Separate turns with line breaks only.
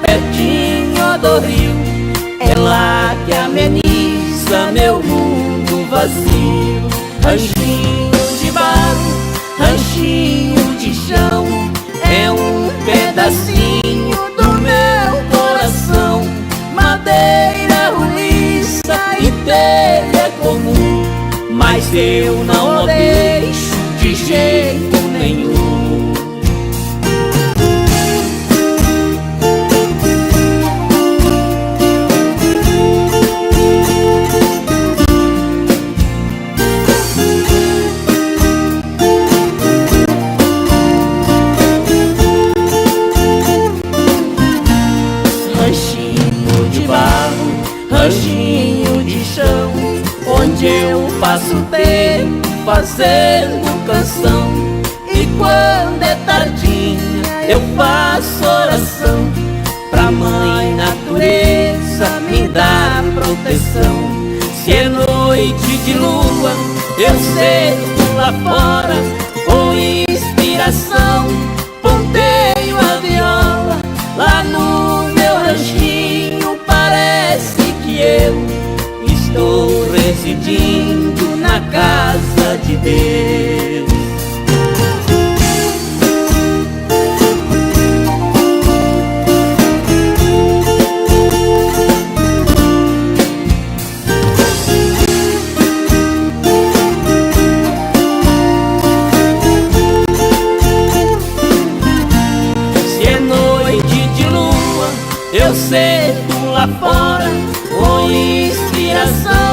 pertinho do rio, é lá que ameniza meu mundo vazio. Ranchinho de barro, ranchinho de chão, é um pedacinho do meu coração. Madeira, roliça e telha comum, mas eu não o deixo de jeito nenhum. Ranchinho de barro, ranchinho de chão, onde eu passo tempo fazendo canção. E quando é tardinha eu faço oração pra Mãe Natureza me dar proteção. Se é noite de lua eu sento lá fora com inspiração, ponteio a viola lá no meu ranchinho. Parece que eu estou residindo na casa de Deus. Se é noite de lua eu sento lá fora com inspiração,